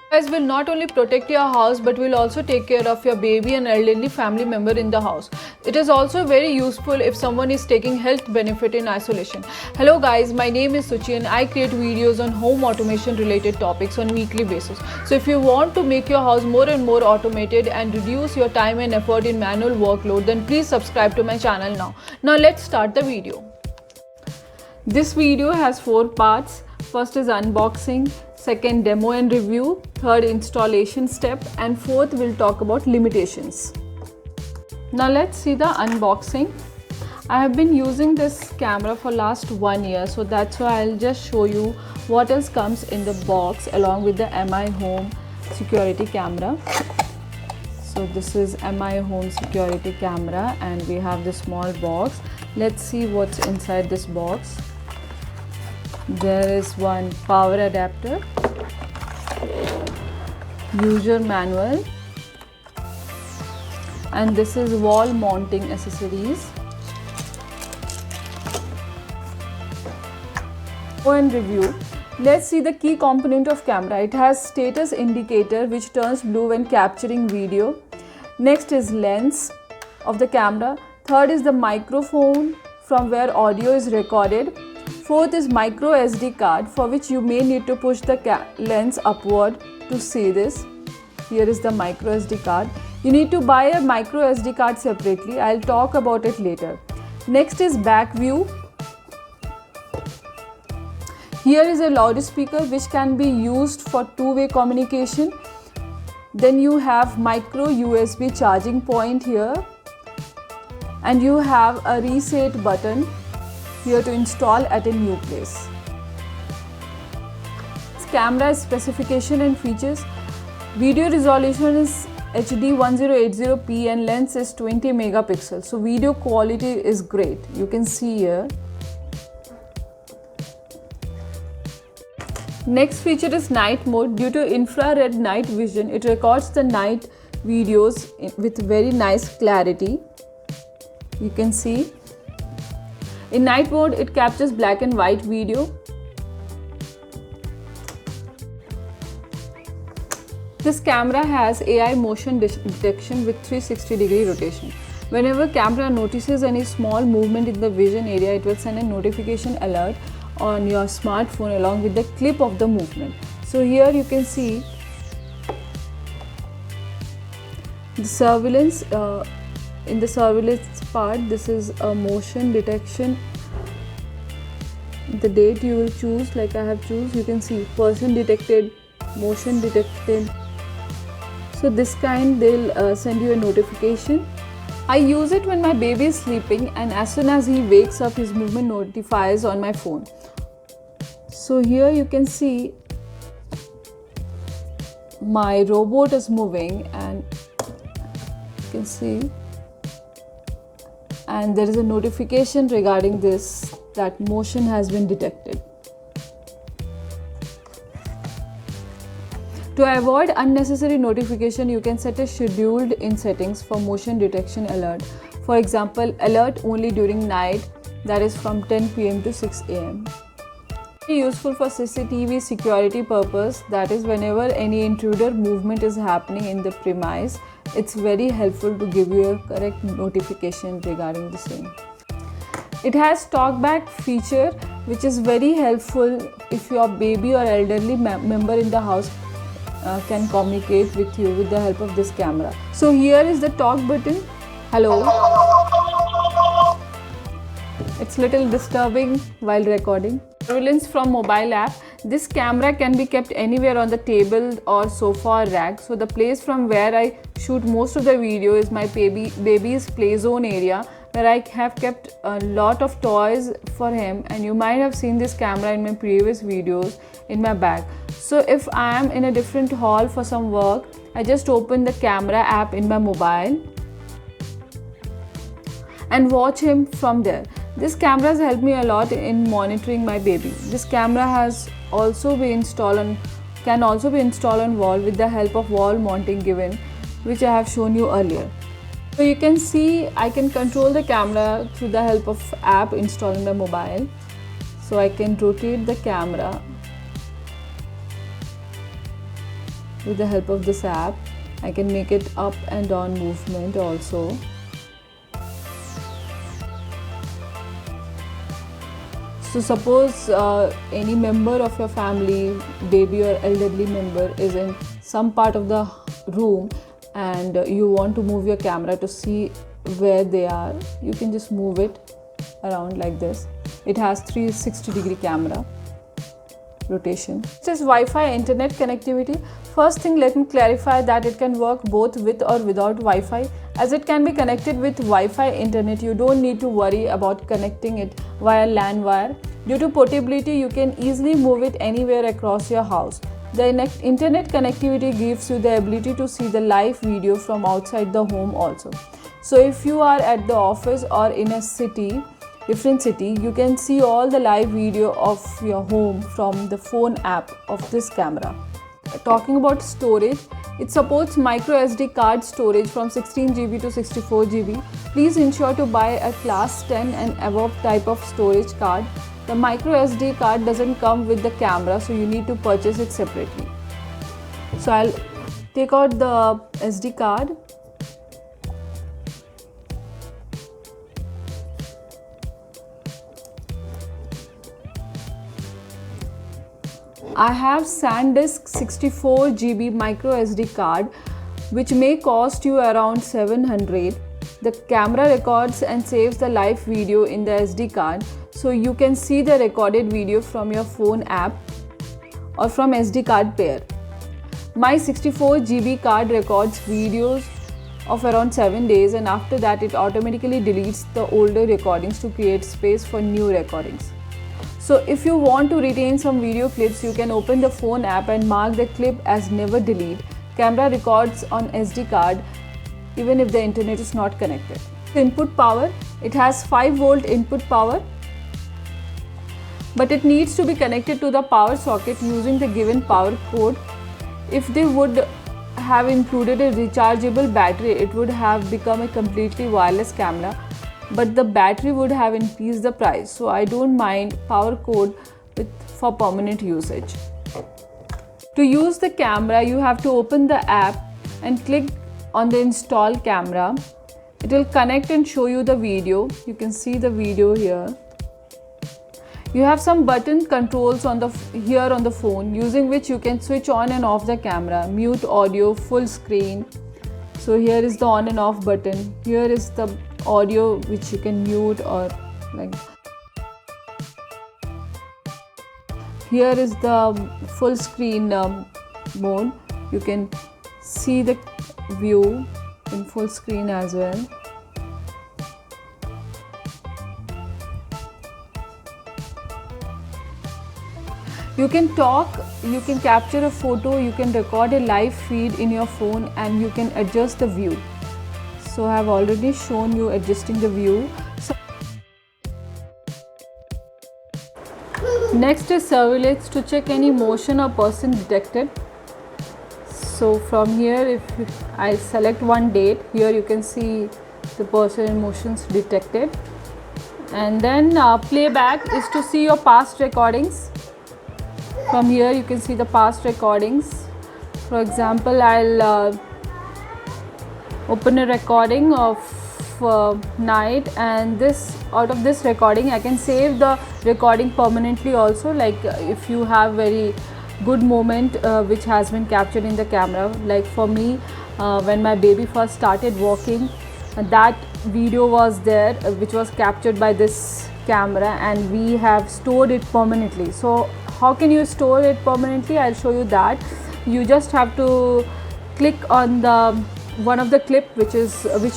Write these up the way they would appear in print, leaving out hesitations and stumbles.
Guys will not only protect your house but will also take care of your baby and elderly family member in the house. It is also very useful if someone is taking health benefit in isolation. Hello guys, my name is Suchi and I create videos on home automation related topics on weekly basis. So if you want to make your house more and more automated and reduce your time and effort in manual workload, then please subscribe to my channel now. Now let's start the video. This video has 4 parts. First is unboxing, second demo and review, third installation step, and fourth we'll talk about limitations. Now let's see the unboxing. I have been using this camera for last 1 year, so that's why I'll just show you what else comes in the box along with the MI Home security camera. So this is MI Home security camera and we have the small box. Let's see what's inside this box. There is one power adapter, user manual, and this is wall mounting accessories. And review. Let's see the key component of camera. It has status indicator which turns blue when capturing video. Next is lens of the camera. Third is the microphone from where audio is recorded. Fourth is micro SD card, for which you may need to push the lens upward to see this. Here is the micro SD card. You need to buy a micro SD card separately. I'll talk about it later. Next is back view. Here is a loudspeaker which can be used for two-way communication. Then you have micro USB charging point here. And you have a reset button here to install at a new place. Camera specification and features. Video resolution is HD 1080p and lens is 20 megapixels. So video quality is great. You can see here. Next feature is night mode. Due to infrared night vision, it records the night videos with very nice clarity. You can see. In night mode, it captures black and white video. This camera has AI motion detection with 360-degree rotation. Whenever camera notices any small movement in the vision area, it will send a notification alert on your smartphone along with the clip of the movement. So here you can see the surveillance. In the surveillance part, this is a motion detection. The date you will choose, like I have choose, you can see person detected, motion detected. So this kind they'll send you a notification. I use it when my baby is sleeping and as soon as he wakes up, his movement notifies on my phone. So here you can see my robot is moving and you can see. And there is a notification regarding this that motion has been detected. To avoid unnecessary notification, you can set a scheduled in settings for motion detection alert. For example, alert only during night, that is from 10 PM to 6 AM. Useful for CCTV security purpose, that is whenever any intruder movement is happening in the premise, it's very helpful to give you a correct notification regarding the same. It has talkback feature which is very helpful if your baby or elderly member in the house can communicate with you with the help of this camera. So here is the talk button. Hello. It's little disturbing while recording. Surveillance from mobile app. This camera can be kept anywhere on the table or sofa or rack. So the place from where I shoot most of the video is my baby's play zone area, where I have kept a lot of toys for him, and you might have seen this camera in my previous videos in my bag. So if I am in a different hall for some work, I just open the camera app in my mobile and watch him from there. This camera has helped me a lot in monitoring my baby. This camera has also been installed on, can also be installed on wall with the help of wall mounting given, which I have shown you earlier. So you can see I can control the camera through the help of app installed on my mobile. So I can rotate the camera with the help of this app. I can make it up and down movement also. So suppose any member of your family, baby or elderly member, is in some part of the room and you want to move your camera to see where they are, you can just move it around like this. It has 360-degree camera rotation. This is Wi-Fi internet connectivity. First thing, let me clarify that it can work both with or without Wi-Fi. As it can be connected with Wi-Fi internet, you don't need to worry about connecting it via LAN wire. Due to portability, you can easily move it anywhere across your house. The internet connectivity gives you the ability to see the live video from outside the home also. So if you are at the office or in a different city, you can see all the live video of your home from the phone app of this camera. Talking about storage, it supports micro SD card storage from 16 GB to 64 GB. Please ensure to buy a class 10 and above type of storage card. The micro SD card doesn't come with the camera, so you need to purchase it separately. So I'll take out the SD card. I have SanDisk 64 GB micro SD card, which may cost you around 700. The camera records and saves the live video in the SD card, so you can see the recorded video from your phone app or from SD card pair. My 64 GB card records videos of around 7 days, and after that it automatically deletes the older recordings to create space for new recordings. So if you want to retain some video clips, you can open the phone app and mark the clip as never delete. Camera records on SD card even if the internet is not connected. Input power, it has 5-volt input power, but it needs to be connected to the power socket using the given power code. If they would have included a rechargeable battery, it would have become a completely wireless camera, but the battery would have increased the price, so I don't mind power code for permanent usage. To use the camera, you have to open the app and click on the install camera. It will connect and show you the video. You can see the video here. You have some button controls here on the phone, using which you can switch on and off the camera, mute audio, full screen. So here is the on and off button. Here is the audio which you can mute or like. Here is the full screen mode. You can see the view in full screen as well. You can talk, you can capture a photo, you can record a live feed in your phone, and you can adjust the view. So I have already shown you adjusting the view. Next is surveillance, to check any motion or person detected. So from here, if I select one date, here you can see the person and motions detected. And then playback is to see your past recordings. From here you can see the past recordings. For example, I'll open a recording of night, and out of this recording I can save the recording permanently also, like if you have very good moment which has been captured in the camera. Like for me, when my baby first started walking, that video was there which was captured by this camera, and we have stored it permanently. So how can you store it permanently? I'll show you that. You just have to click on the one of the clip which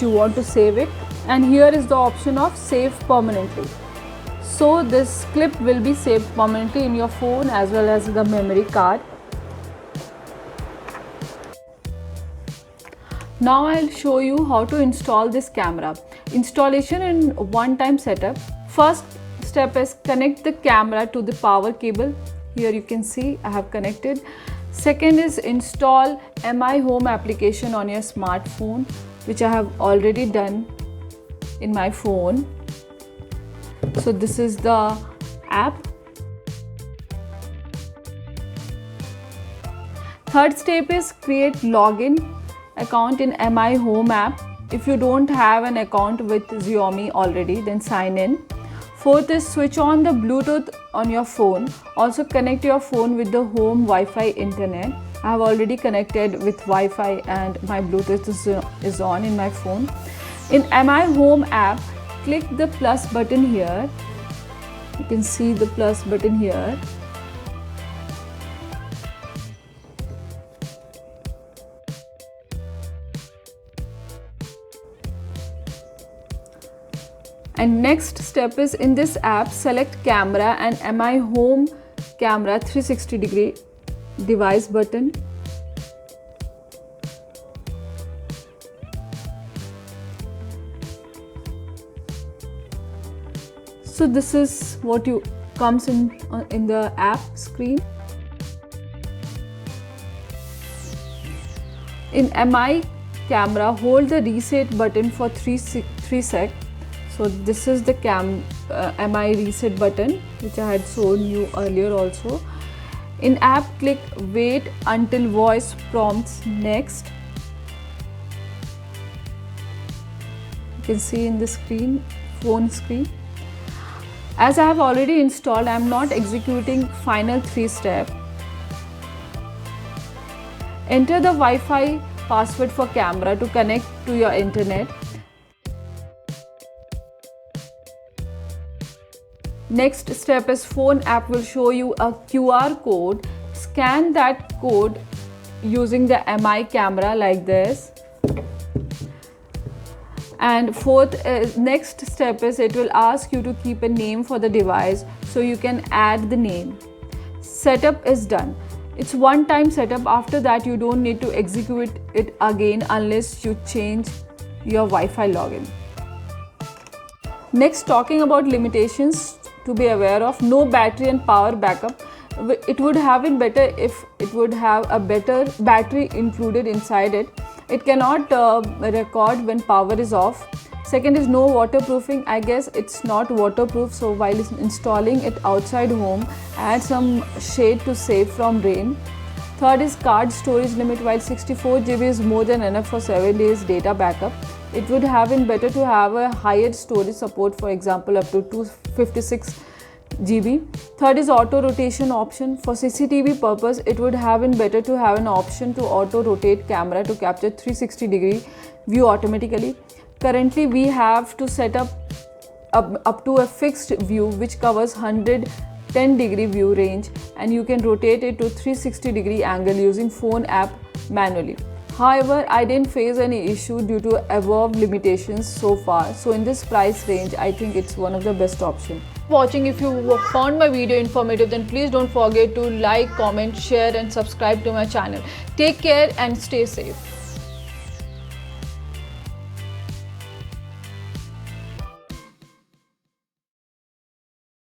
you want to save it, and here is the option of save permanently. So this clip will be saved permanently in your phone as well as the memory card. Now I'll show you how to install this camera. Installation and one-time setup. First step is connect the camera to the power cable. Here you can see I have connected. Second is install Mi Home application on your smartphone, which I have already done in my phone. So this is the app. Third step is create login account in Mi Home app. If you don't have an account with Xiaomi already, then sign in. Fourth is switch on the Bluetooth on your phone. Also connect your phone with the home Wi-Fi internet. I have already connected with Wi-Fi and my Bluetooth is on in my phone. In Mi Home app, click the plus button here. You can see the plus button here. And next step is in this app, select camera and Mi Home camera 360-degree device button. So this is what comes in the app screen. In Mi camera, hold the reset button for 3 sec. So this is the Mi reset button which I had shown you earlier also. In app, click wait until voice prompts next. You can see in the screen, phone screen. As I have already installed, I am not executing final 3 step. Enter the Wi-Fi password for camera to connect to your internet. Next step is phone app will show you a QR code. Scan that code using the Mi camera like this. And next step is it will ask you to keep a name for the device, so you can add the name. Setup is done. It's one-time setup. After that, you don't need to execute it again unless you change your Wi-Fi login. Next, talking about limitations to be aware of: no battery and power backup. It would have been better if it would have a better battery included inside it. It cannot record when power is off. Second is no waterproofing. I guess it's not waterproof, so while installing it outside home, add some shade to save from rain. Third is card storage limit. While 64 GB is more than enough for 7 days data backup, it would have been better to have a higher storage support, for example up to 256 GB. Third is auto rotation option. For CCTV purpose, it would have been better to have an option to auto rotate camera to capture 360-degree view automatically. Currently, we have to set up to a fixed view which covers 110-degree view range, and you can rotate it to 360-degree angle using phone app manually. However, I didn't face any issue due to above limitations so far. So in this price range, I think it's one of the best options. Watching. If you found my video informative, then please don't forget to like, comment, share and subscribe to my channel. Take care and stay safe.